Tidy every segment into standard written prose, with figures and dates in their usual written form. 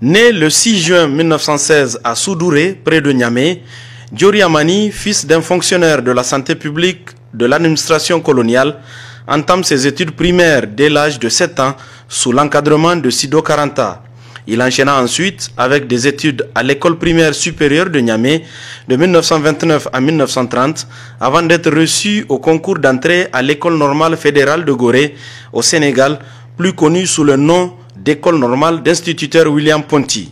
Né le 6 juin 1916 à Soudouré, près de Niamey, Diori Amani, fils d'un fonctionnaire de la santé publique de l'administration coloniale, entame ses études primaires dès l'âge de 7 ans sous l'encadrement de Sido Karanta. Il enchaîna ensuite avec des études à l'école primaire supérieure de Niamey de 1929 à 1930 avant d'être reçu au concours d'entrée à l'école normale fédérale de Gorée au Sénégal, plus connue sous le nom d'école normale d'instituteur William Ponty.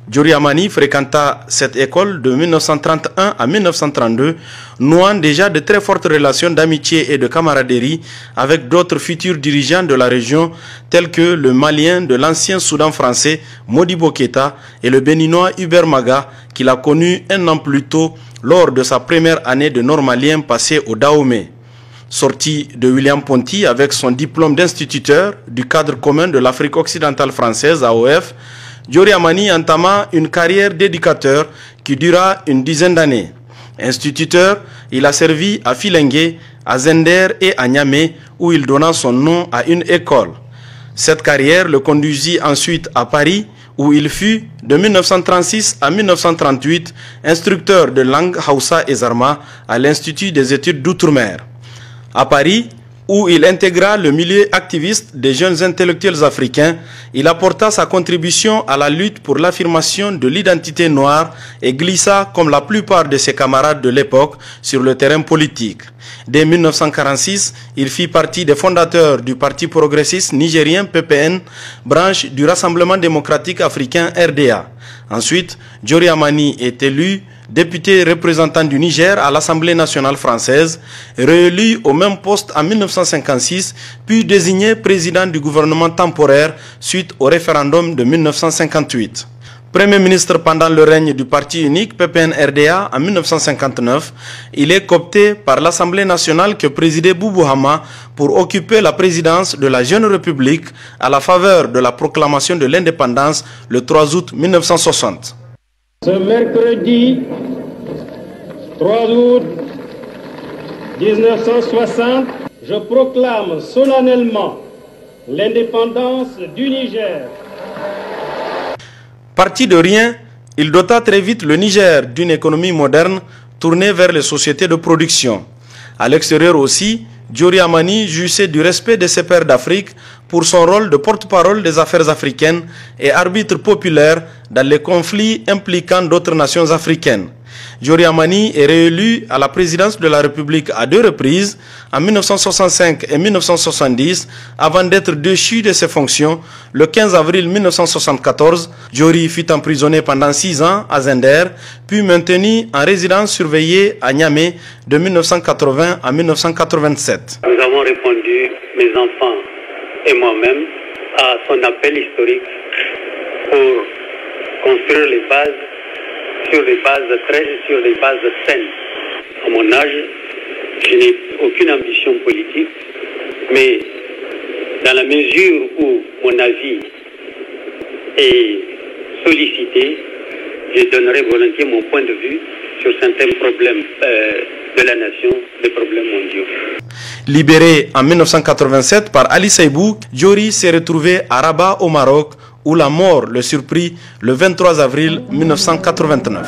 Diori Amani fréquenta cette école de 1931 à 1932, nouant déjà de très fortes relations d'amitié et de camaraderie avec d'autres futurs dirigeants de la région, tels que le Malien de l'ancien Soudan français, Modibo Keïta, et le Béninois Hubert Maga, qu'il a connu un an plus tôt lors de sa première année de normalien passé au Dahomey. Sorti de William Ponty avec son diplôme d'instituteur du cadre commun de l'Afrique occidentale française, AOF, Diori Amani entama une carrière d'éducateur qui dura une dizaine d'années. Instituteur, il a servi à Filengue, à Zender et à Niamey, où il donna son nom à une école. Cette carrière le conduisit ensuite à Paris, où il fut, de 1936 à 1938, instructeur de langue Hausa et Zarma à l'Institut des études d'outre-mer. À Paris, où il intégra le milieu activiste des jeunes intellectuels africains, il apporta sa contribution à la lutte pour l'affirmation de l'identité noire et glissa, comme la plupart de ses camarades de l'époque, sur le terrain politique. Dès 1946, il fit partie des fondateurs du Parti progressiste nigérien PPN, branche du Rassemblement démocratique africain RDA. Ensuite, Diori Amani est élu député représentant du Niger à l'Assemblée nationale française, réélu au même poste en 1956, puis désigné président du gouvernement temporaire suite au référendum de 1958. Premier ministre pendant le règne du parti unique PPN-RDA en 1959, il est coopté par l'Assemblée nationale que présidait Boubou Hama pour occuper la présidence de la Jeune République à la faveur de la proclamation de l'indépendance le 3 août 1960. Ce mercredi 3 août 1960, je proclame solennellement l'indépendance du Niger. Parti de rien, il dota très vite le Niger d'une économie moderne tournée vers les sociétés de production. À l'extérieur aussi, Diori Amani jouissait du respect de ses pairs d'Afrique pour son rôle de porte-parole des affaires africaines et arbitre populaire dans les conflits impliquant d'autres nations africaines. Diori Amani est réélu à la présidence de la République à 2 reprises, en 1965 et 1970, avant d'être déchu de ses fonctions. Le 15 avril 1974, Diori fut emprisonné pendant 6 ans à Zender, puis maintenu en résidence surveillée à Niamey de 1980 à 1987. Nous avons répondu, mes enfants et moi-même, à son appel historique pour construire les bases sur des bases saines. À mon âge, je n'ai aucune ambition politique, mais dans la mesure où mon avis est sollicité, je donnerai volontiers mon point de vue sur certains problèmes de la nation, des problèmes mondiaux. Libéré en 1987 par Ali Saïbou, Diori s'est retrouvé à Rabat au Maroc, où la mort le surprit le 23 avril 1989.